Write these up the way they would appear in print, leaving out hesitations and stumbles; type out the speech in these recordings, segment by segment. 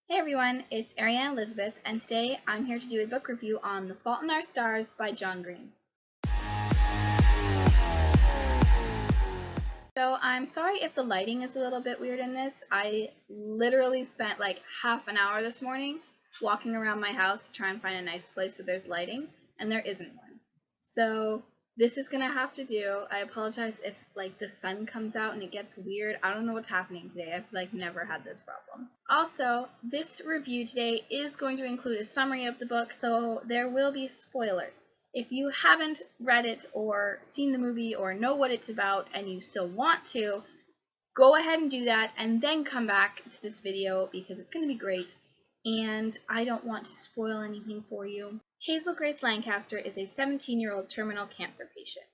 Hey everyone, it's Ariane Elizabeth, and today I'm here to do a book review on The Fault in Our Stars by John Green. So I'm sorry if the lighting is a little bit weird in this. I literally spent like half an hour this morning walking around my house to try and find a nice place where there's lighting, and there isn't one. So this is gonna have to do. I apologize if like the sun comes out and it gets weird. I don't know what's happening today. I've like never had this problem. Also, this review today is going to include a summary of the book, so there will be spoilers. If you haven't read it or seen the movie or know what it's about and you still want to, go ahead and do that and then come back to this video because it's going to be great and I don't want to spoil anything for you. Hazel Grace Lancaster is a 17-year-old terminal cancer patient.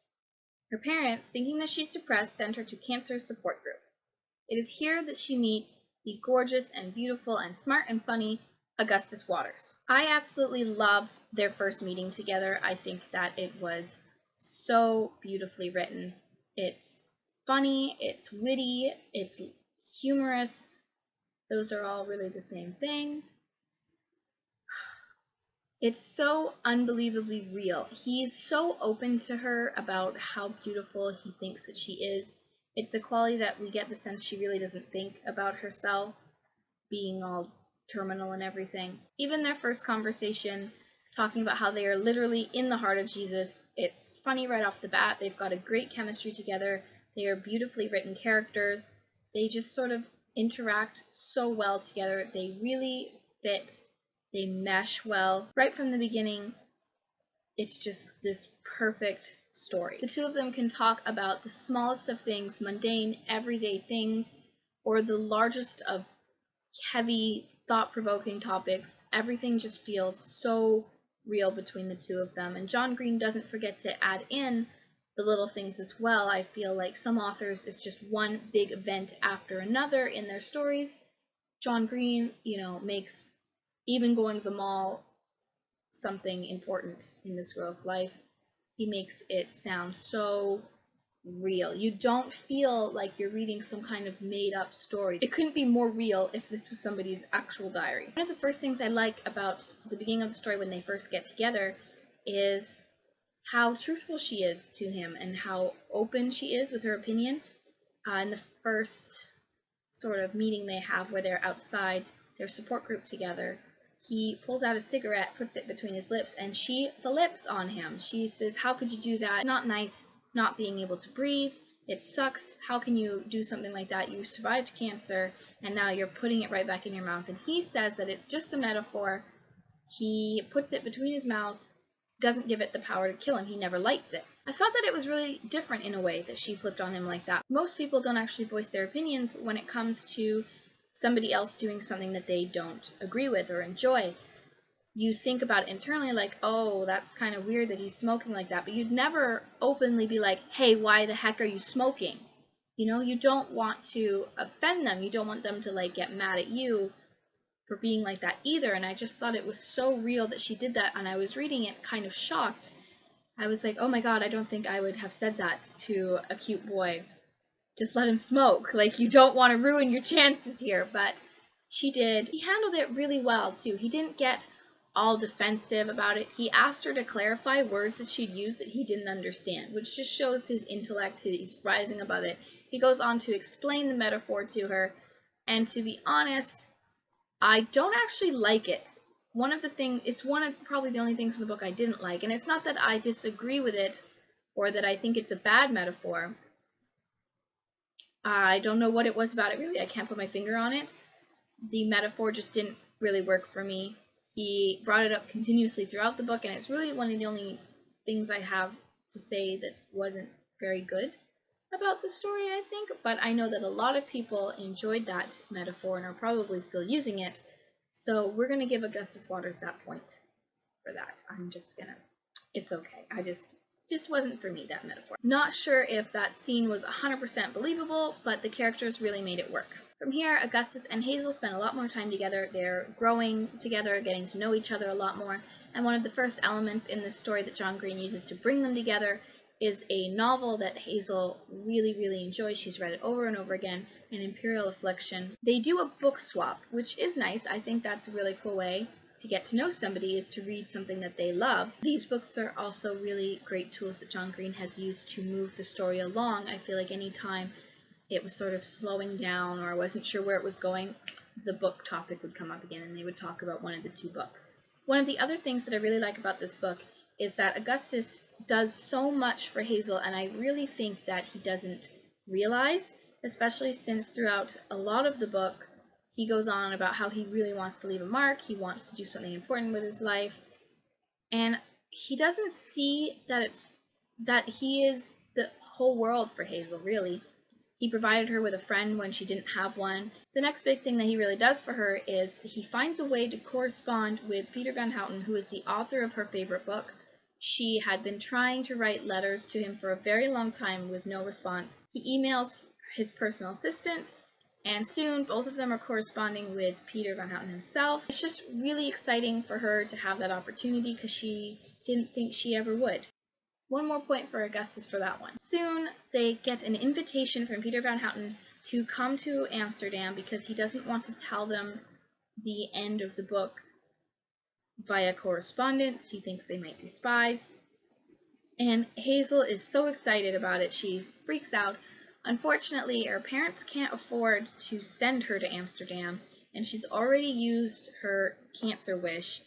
Her parents, thinking that she's depressed, send her to cancer support group. It is here that she meets the gorgeous and beautiful and smart and funny Augustus Waters. I absolutely love their first meeting together. I think that it was so beautifully written. It's funny, it's witty, it's humorous. Those are all really the same thing. It's so unbelievably real. He's so open to her about how beautiful he thinks that she is. It's a quality that we get the sense she really doesn't think about herself, being all terminal and everything. Even their first conversation, talking about how they are literally in the heart of Jesus, it's funny right off the bat. They've got a great chemistry together. They are beautifully written characters. They just sort of interact so well together. They really fit. They mesh well. Right from the beginning, it's just this perfect story. The two of them can talk about the smallest of things, mundane, everyday things, or the largest of heavy, thought-provoking topics. Everything just feels so real between the two of them. And John Green doesn't forget to add in the little things as well. I feel like some authors, it's just one big event after another in their stories. John Green, makes even going to the mall something important in this girl's life. He makes it sound so real. You don't feel like you're reading some kind of made-up story. It couldn't be more real if this was somebody's actual diary. One of the first things I like about the beginning of the story when they first get together is how truthful she is to him and how open she is with her opinion. In the first sort of meeting they have where they're outside their support group together, he pulls out a cigarette, puts it between his lips, and she flips on him. She says, "How could you do that? It's not nice not being able to breathe. It sucks. How can you do something like that? You survived cancer, and now you're putting it right back in your mouth." And he says that it's just a metaphor. He puts it between his mouth, doesn't give it the power to kill him. He never lights it. I thought that it was really different in a way that she flipped on him like that. Most people don't actually voice their opinions when it comes to somebody else doing something that they don't agree with or enjoy. You think about it internally like, oh, that's kind of weird that he's smoking like that, but you'd never openly be like, hey, why the heck are you smoking? You don't want to offend them. You don't want them to like get mad at you for being like that either. And I just thought it was so real that she did that, and I was reading it kind of shocked. I was like, oh my god, I don't think I would have said that to a cute boy. Just let him smoke. Like, you don't want to ruin your chances here. But she did. He handled it really well too. He didn't get all defensive about it. He asked her to clarify words that she'd used that he didn't understand, which just shows his intellect. He's rising above it. He goes on to explain the metaphor to her, and to be honest, I don't actually like it. It's one of probably the only things in the book I didn't like, and it's not that I disagree with it or that I think it's a bad metaphor. I don't know what it was about it really. I can't put my finger on it. The metaphor just didn't really work for me. He brought it up continuously throughout the book, and it's really one of the only things I have to say that wasn't very good about the story, I think. But I know that a lot of people enjoyed that metaphor and are probably still using it. So we're going to give Augustus Waters that point for that. It's okay. Just wasn't for me, that metaphor. Not sure if that scene was 100% believable, but the characters really made it work. From here, Augustus and Hazel spend a lot more time together. They're growing together, getting to know each other a lot more, and one of the first elements in this story that John Green uses to bring them together is a novel that Hazel really, really enjoys. She's read it over and over again, An Imperial Affliction. They do a book swap, which is nice. I think that's a really cool way to get to know somebody, is to read something that they love. These books are also really great tools that John Green has used to move the story along. I feel like anytime it was sort of slowing down or I wasn't sure where it was going, the book topic would come up again and they would talk about one of the two books. One of the other things that I really like about this book is that Augustus does so much for Hazel, and I really think that he doesn't realize, especially since throughout a lot of the book he goes on about how he really wants to leave a mark, he wants to do something important with his life, and he doesn't see that he is the whole world for Hazel, really. He provided her with a friend when she didn't have one. The next big thing that he really does for her is he finds a way to correspond with Peter Van Houten, who is the author of her favorite book. She had been trying to write letters to him for a very long time with no response. He emails his personal assistant, and soon both of them are corresponding with Peter Van Houten himself. It's just really exciting for her to have that opportunity because she didn't think she ever would. One more point for Augustus for that one. Soon they get an invitation from Peter Van Houten to come to Amsterdam because he doesn't want to tell them the end of the book via correspondence. He thinks they might be spies. And Hazel is so excited about it, she freaks out. Unfortunately, her parents can't afford to send her to Amsterdam, and she's already used her cancer wish.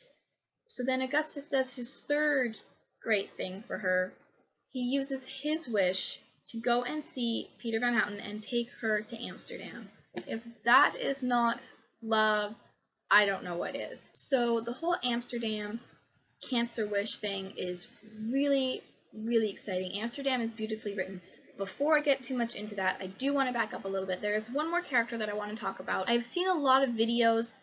So then Augustus does his third great thing for her. He uses his wish to go and see Peter Van Houten and take her to Amsterdam. If that is not love, I don't know what is. So the whole Amsterdam cancer wish thing is really, really exciting. Amsterdam is beautifully written. Before I get too much into that, I do want to back up a little bit. There is one more character that I want to talk about. I've seen a lot of videos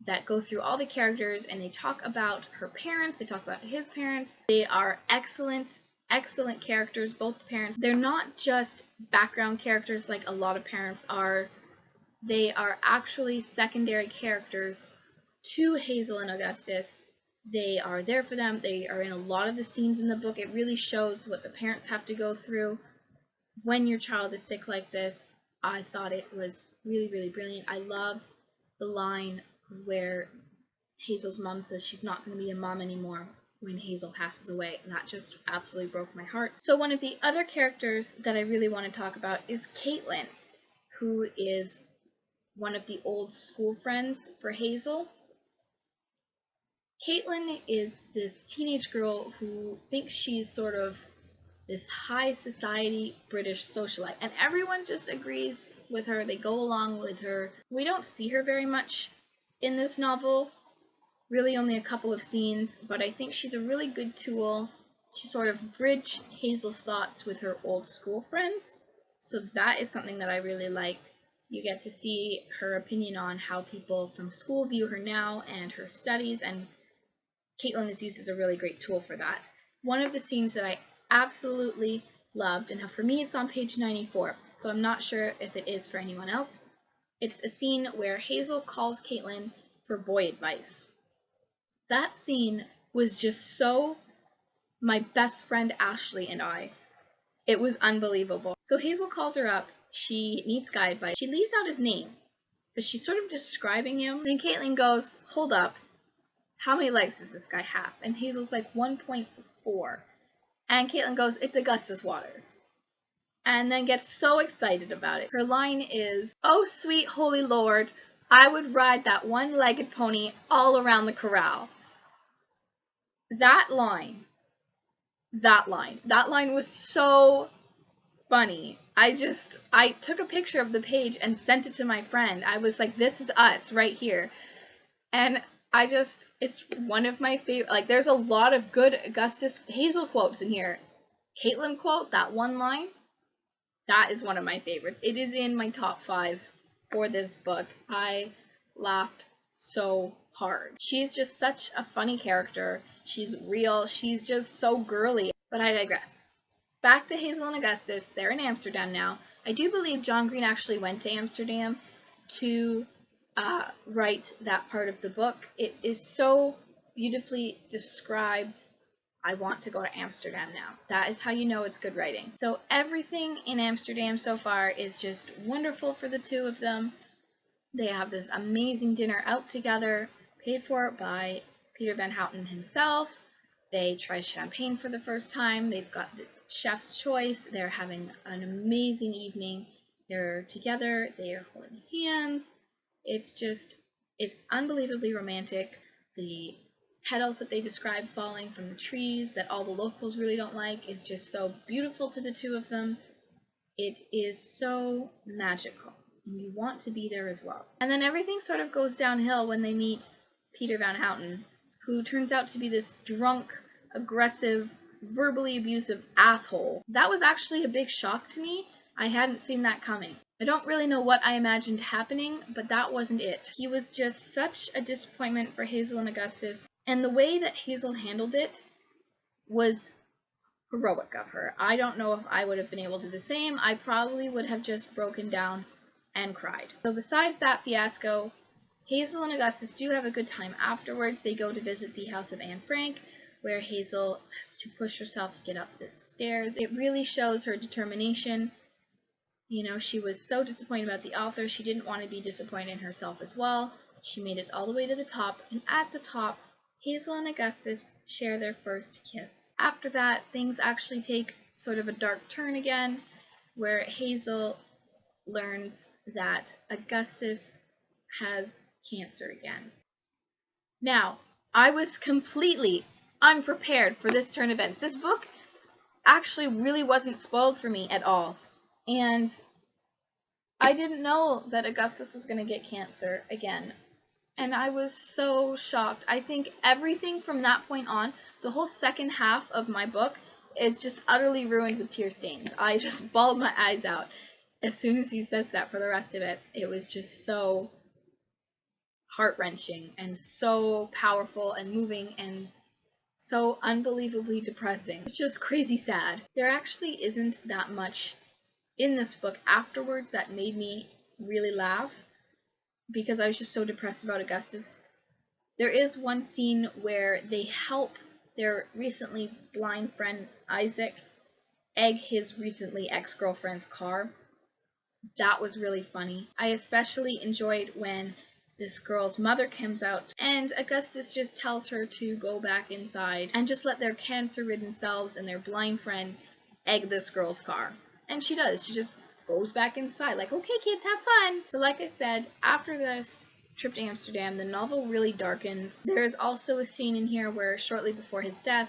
that go through all the characters, and they talk about her parents, they talk about his parents. They are excellent, excellent characters, both the parents. They're not just background characters like a lot of parents are. They are actually secondary characters to Hazel and Augustus. They are there for them. They are in a lot of the scenes in the book. It really shows what the parents have to go through when your child is sick like this. I thought it was really, really brilliant. I love the line where Hazel's mom says she's not going to be a mom anymore when Hazel passes away, and that just absolutely broke my heart. So one of the other characters that I really want to talk about is Caitlin, who is one of the old school friends for Hazel. Caitlin is this teenage girl who thinks she's sort of this high society British socialite, and everyone just agrees with her. They go along with her. We don't see her very much in this novel, really only a couple of scenes, but I think she's a really good tool to sort of bridge Hazel's thoughts with her old school friends. So that is something that I really liked. You get to see her opinion on how people from school view her now and her studies, and Caitlin is used as a really great tool for that. One of the scenes that I absolutely loved, and for me it's on page 94, so I'm not sure if it is for anyone else. It's a scene where Hazel calls Caitlin for boy advice. That scene was just so my best friend Ashley and I. It was unbelievable. So Hazel calls her up. She needs guy advice. She leaves out his name, but she's sort of describing him. And Caitlin goes, "Hold up. How many legs does this guy have?" And Hazel's like, 1.4. And Caitlin goes, "It's Augustus Waters." And then gets so excited about it. Her line is, "Oh, sweet holy Lord, I would ride that one-legged pony all around the corral." That line was so funny. I took a picture of the page and sent it to my friend. I was like, this is us right here. And it's one of my favorite, like, there's a lot of good Augustus Hazel quotes in here. Caitlin quote, that one line, that is one of my favorites. It is in my top 5 for this book. I laughed so hard. She's just such a funny character. She's real. She's just so girly. But I digress. Back to Hazel and Augustus. They're in Amsterdam now. I do believe John Green actually went to Amsterdam to write that part of the book. It is so beautifully described I want to go to Amsterdam now. That is how you know it's good writing. So everything in Amsterdam so far is just wonderful for the two of them. They have this amazing dinner out together, paid for by Peter Van Houten himself. They try champagne for the first time. They've got this chef's choice. They're having an amazing evening. They're together. They are holding hands. It's unbelievably romantic. The petals that they describe falling from the trees that all the locals really don't like is just so beautiful to the two of them. It is so magical, and you want to be there as well. And then everything sort of goes downhill when they meet Peter Van Houten, who turns out to be this drunk, aggressive, verbally abusive asshole. That was actually a big shock to me. I hadn't seen that coming. I don't really know what I imagined happening, but that wasn't it. He was just such a disappointment for Hazel and Augustus, and the way that Hazel handled it was heroic of her. I don't know if I would have been able to do the same. I probably would have just broken down and cried. So besides that fiasco, Hazel and Augustus do have a good time afterwards. They go to visit the house of Anne Frank, where Hazel has to push herself to get up the stairs. It really shows her determination. You know, she was so disappointed about the author, she didn't want to be disappointed in herself as well. She made it all the way to the top, and at the top, Hazel and Augustus share their first kiss. After that, things actually take sort of a dark turn again, where Hazel learns that Augustus has cancer again. Now, I was completely unprepared for this turn of events. This book actually really wasn't spoiled for me at all. And I didn't know that Augustus was going to get cancer again. And I was so shocked. I think everything from that point on, the whole second half of my book, is just utterly ruined with tear stains. I just bawled my eyes out as soon as he says that for the rest of it. It was just so heart-wrenching and so powerful and moving and so unbelievably depressing. It's just crazy sad. There actually isn't that much in this book afterwards that made me really laugh, because I was just so depressed about Augustus. There is one scene where they help their recently blind friend Isaac egg his recently ex-girlfriend's car. That was really funny. I especially enjoyed when this girl's mother comes out and Augustus just tells her to go back inside and just let their cancer-ridden selves and their blind friend egg this girl's car. And she does. She just goes back inside like, okay kids, have fun. So like I said, after this trip to Amsterdam, the novel really darkens. There is also a scene in here where shortly before his death,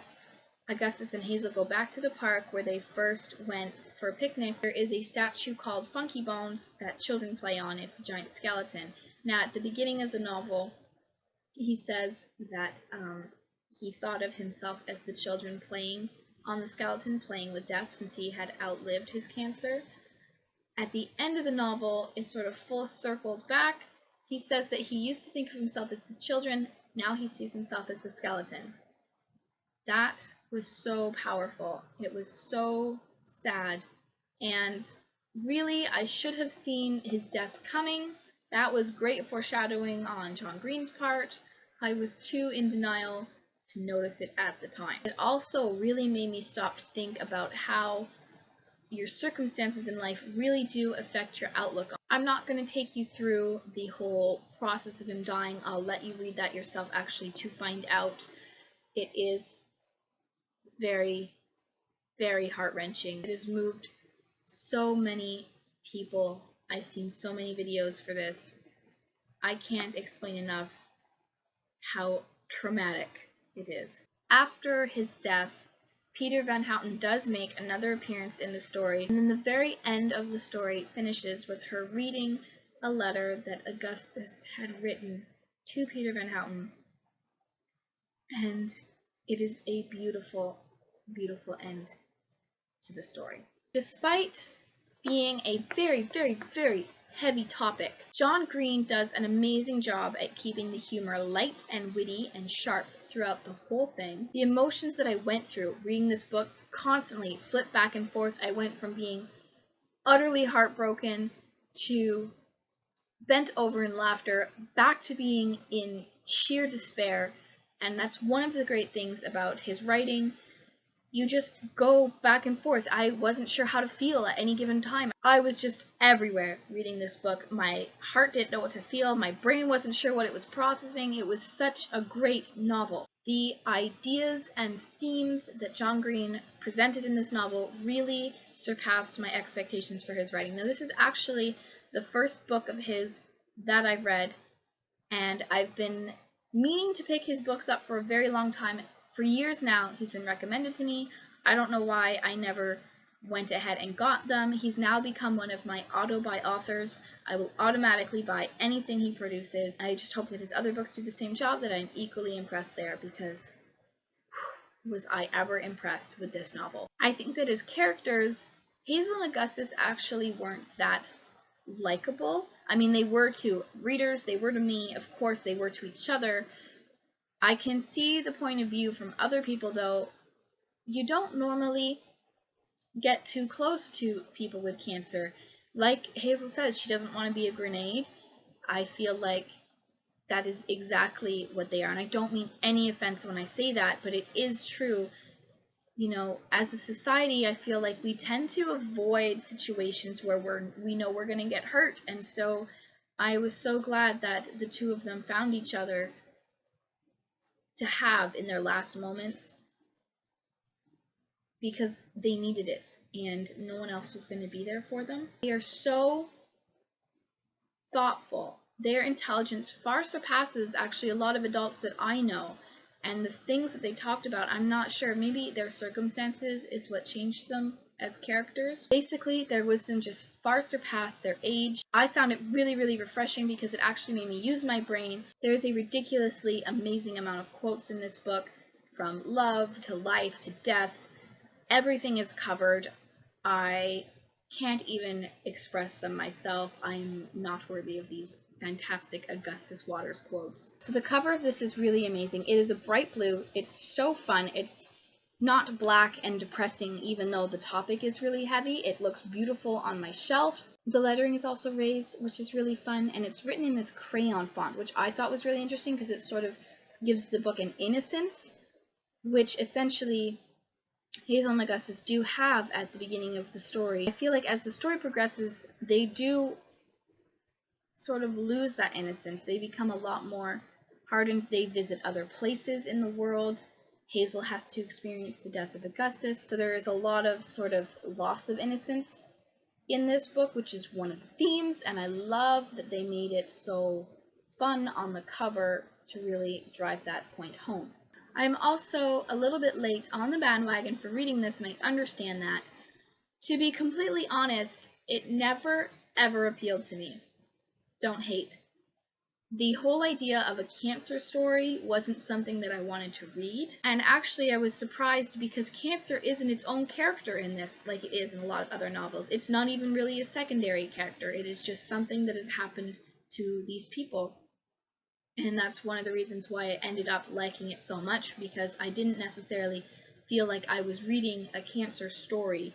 Augustus and Hazel go back to the park where they first went for a picnic. There is a statue called Funky Bones that children play on. It's a giant skeleton. Now, at the beginning of the novel, he says that he thought of himself as the children playing on the skeleton, playing with death, since he had outlived his cancer. At the end of the novel, it sort of full circles back. He says that he used to think of himself as the children, now he sees himself as the skeleton. That was so powerful. It was so sad. And really, I should have seen his death coming. That was great foreshadowing on John Green's part. I was too in denial to notice it at the time. It also really made me stop to think about how your circumstances in life really do affect your outlook. I'm not going to take you through the whole process of him dying. I'll let you read that yourself actually to find out. It is very, very heart-wrenching. It has moved so many people. I've seen so many videos for this. I can't explain enough how traumatic it is. After his death, Peter Van Houten does make another appearance in the story, and then the very end of the story finishes with her reading a letter that Augustus had written to Peter Van Houten, and it is a beautiful, beautiful end to the story. Despite being a very, very, very heavy topic, John Green does an amazing job at keeping the humor light and witty and sharp throughout the whole thing. The emotions that I went through reading this book constantly flipped back and forth. I went from being utterly heartbroken to bent over in laughter, back to being in sheer despair, And that's one of the great things about his writing. You just go back and forth. I wasn't sure how to feel at any given time. I was just everywhere reading this book. My heart didn't know what to feel. My brain wasn't sure what it was processing. It was such a great novel. The ideas and themes that John Green presented in this novel really surpassed my expectations for his writing. Now, this is actually the first book of his that I've read, and I've been meaning to pick his books up for a very long time. For years now, he's been recommended to me. I don't know why I never went ahead and got them. He's now become one of my auto-buy authors. I will automatically buy anything he produces. I just hope that his other books do the same job, that I'm equally impressed there, because was I ever impressed with this novel. I think that his characters, Hazel and Augustus, actually weren't that likable. I mean, they were to readers, they were to me, of course they were to each other. I can see the point of view from other people, though. You don't normally get too close to people with cancer. Like Hazel says, she doesn't want to be a grenade. I feel like that is exactly what they are. And I don't mean any offense when I say that, but it is true. You know, as a society, I feel like we tend to avoid situations where we know we're going to get hurt. And so I was so glad that the two of them found each other to have in their last moments, because they needed it and no one else was going to be there for them. They are so thoughtful. Their intelligence far surpasses actually a lot of adults that I know. And the things that they talked about, I'm not sure. Maybe their circumstances is what changed them as characters. Basically, their wisdom just far surpassed their age. I found it really, really refreshing because it actually made me use my brain. There's a ridiculously amazing amount of quotes in this book, from love to life to death. Everything is covered. I can't even express them myself. I'm not worthy of these fantastic Augustus Waters quotes. So the cover of this is really amazing. It is a bright blue. It's so fun. It's not black and depressing, even though the topic is really heavy. It looks beautiful on my shelf. The lettering is also raised, which is really fun, and it's written in this crayon font, which I thought was really interesting because it sort of gives the book an innocence, which essentially Hazel and Augustus do have at the beginning of the story. I feel like as the story progresses, they do sort of lose that innocence. They become a lot more hardened. They visit other places in the world. Hazel has to experience the death of Augustus. So there is a lot of sort of loss of innocence in this book, which is one of the themes, and I love that they made it so fun on the cover to really drive that point home. I'm also a little bit late on the bandwagon for reading this, and I understand that. To be completely honest, it never, ever appealed to me. Don't hate. The whole idea of a cancer story wasn't something that I wanted to read, and actually I was surprised because cancer isn't its own character in this like it is in a lot of other novels. It's not even really a secondary character. It is just something that has happened to these people. And that's one of the reasons why I ended up liking it so much, because I didn't necessarily feel like I was reading a cancer story.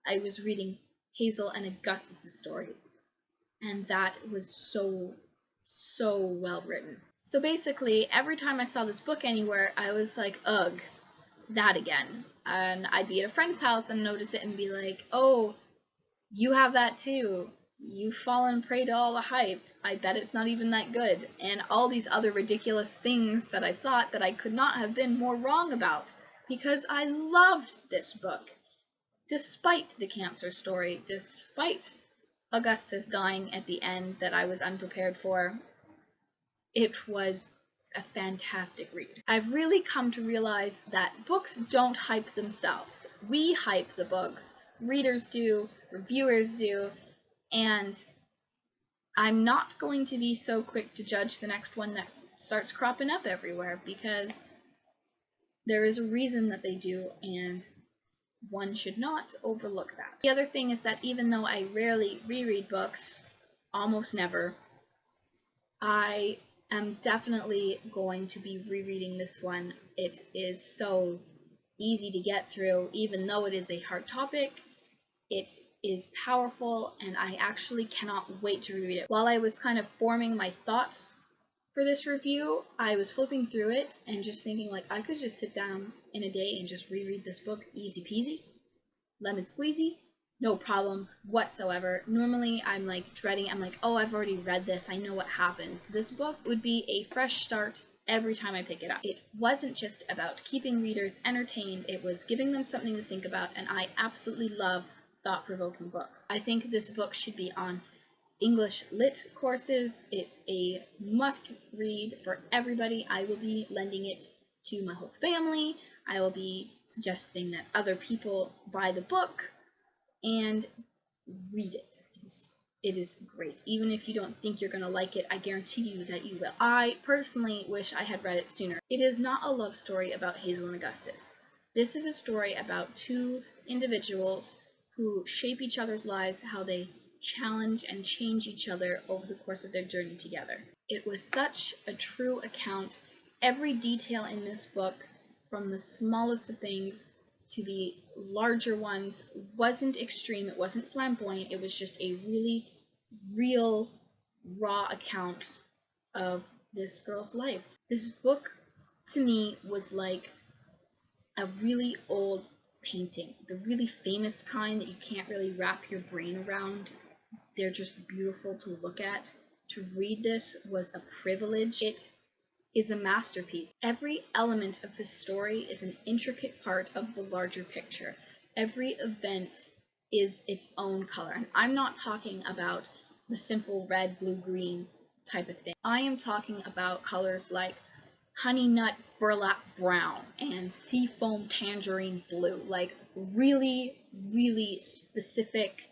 I was reading Hazel and Augustus's story. And that was so well written. So basically, every time I saw this book anywhere, I was like, ugh, that again. And I'd be at a friend's house and notice it and be like, oh, you have that too. You've fallen prey to all the hype. I bet it's not even that good. And all these other ridiculous things that I thought that I could not have been more wrong about, because I loved this book. Despite the cancer story, despite Augustus dying at the end that I was unprepared for, it was a fantastic read. I've really come to realize that books don't hype themselves. We hype the books. Readers do, reviewers do, and I'm not going to be so quick to judge the next one that starts cropping up everywhere, because there is a reason that they do, and one should not overlook that. The other thing is that even though I rarely reread books, almost never, I am definitely going to be rereading this one. It is so easy to get through, even though it is a hard topic. It is powerful, and I actually cannot wait to reread it. While I was kind of forming my thoughts For this review, I was flipping through it and just thinking, like, I could just sit down in a day and just reread this book easy peasy, lemon squeezy, no problem whatsoever. Normally, I'm like dreading, I'm like, oh, I've already read this, I know what happens. This book would be a fresh start every time I pick it up. It wasn't just about keeping readers entertained, it was giving them something to think about, and I absolutely love thought-provoking books. I think this book should be on English Lit courses. It's a must read for everybody. I will be lending it to my whole family. I will be suggesting that other people buy the book and read it. It is great. Even if you don't think you're going to like it, I guarantee you that you will. I personally wish I had read it sooner. It is not a love story about Hazel and Augustus. This is a story about two individuals who shape each other's lives, how they challenge and change each other over the course of their journey together. It was such a true account. Every detail in this book, from the smallest of things to the larger ones, wasn't extreme, it wasn't flamboyant, it was just a really real, raw account of this girl's life. This book, to me, was like a really old painting, the really famous kind that you can't really wrap your brain around. They're just beautiful to look at. To read this was a privilege. It is a masterpiece. Every element of this story is an intricate part of the larger picture. Every event is its own color. And I'm not talking about the simple red, blue, green type of thing. I am talking about colors like honey nut burlap brown and seafoam tangerine blue, like really, really specific,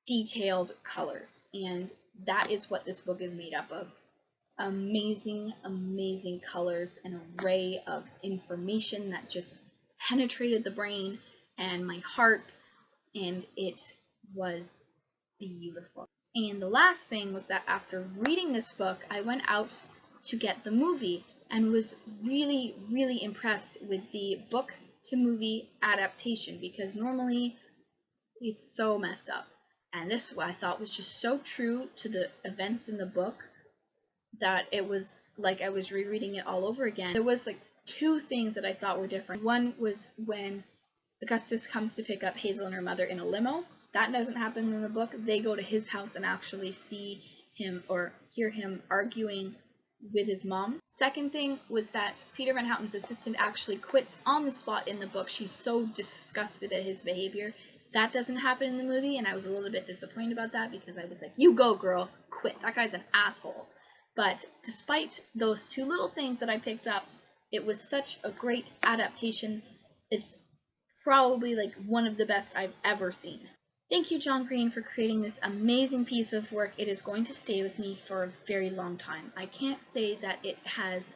detailed colors. And that is what this book is made up of. Amazing, amazing colors, an array of information that just penetrated the brain and my heart, and it was beautiful. And the last thing was that after reading this book, I went out to get the movie and was really, really impressed with the book to movie adaptation, because normally it's so messed up. And this, I thought, was just so true to the events in the book that it was like I was rereading it all over again. There was like two things that I thought were different. One was when Augustus comes to pick up Hazel and her mother in a limo. That doesn't happen in the book. They go to his house and actually see him or hear him arguing with his mom. Second thing was that Peter Van Houten's assistant actually quits on the spot in the book. She's so disgusted at his behavior. That doesn't happen in the movie, and I was a little bit disappointed about that, because I was like, you go, girl, quit. That guy's an asshole. But despite those two little things that I picked up, it was such a great adaptation. It's probably like one of the best I've ever seen. Thank you, John Green, for creating this amazing piece of work. It is going to stay with me for a very long time. I can't say that it has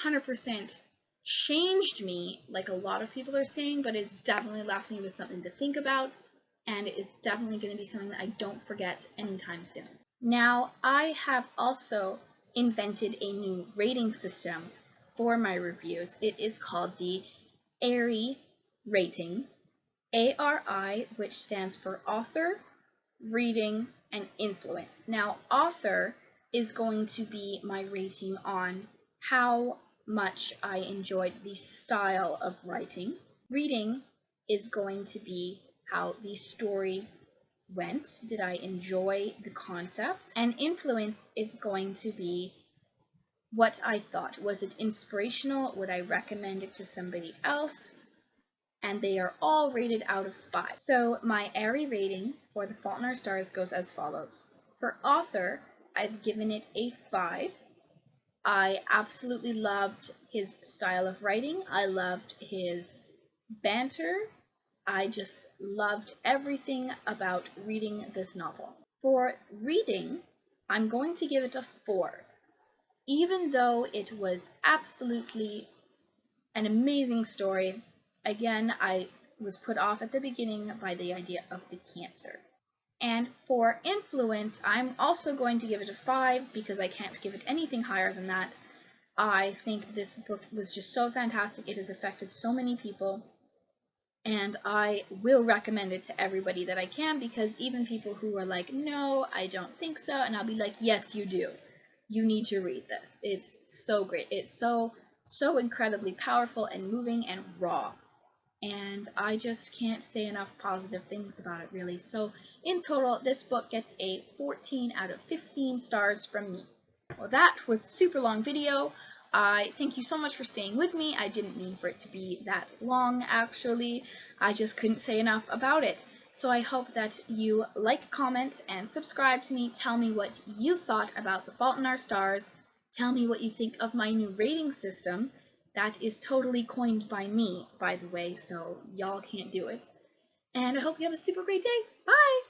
100% changed me like a lot of people are saying, but it's definitely left me with something to think about, and it's definitely going to be something that I don't forget anytime soon. Now, I have also invented a new rating system for my reviews. It is called the A.R.I rating. A.R.I, which stands for author, reading, and influence. Now, author is going to be my rating on how much I enjoyed the style of writing. Reading is going to be how the story went. Did I enjoy the concept? And influence is going to be what I thought. Was it inspirational? Would I recommend it to somebody else? And they are all rated out of 5. So my A.R.I rating for The Fault in Our Stars goes as follows. For author, I've given it a 5. I absolutely loved his style of writing. I loved his banter. I just loved everything about reading this novel. For reading, I'm going to give it a 4. Even though it was absolutely an amazing story, again, I was put off at the beginning by the idea of the cancer. And for influence, I'm also going to give it a 5 because I can't give it anything higher than that. I think this book was just so fantastic. It has affected so many people, and I will recommend it to everybody that I can, because even people who are like, no, I don't think so, and I'll be like, yes, you do. You need to read this. It's so great. It's so incredibly powerful and moving and raw. And I just can't say enough positive things about it, really. So in total, this book gets a 14 out of 15 stars from me. Well, that was a super long video. I thank you so much for staying with me. I didn't mean for it to be that long, actually. I just couldn't say enough about it. So I hope that you like, comment, and subscribe to me. Tell me what you thought about The Fault in Our Stars. Tell me what you think of my new rating system. That is totally coined by me, by the way, so y'all can't do it. And I hope you have a super great day. Bye!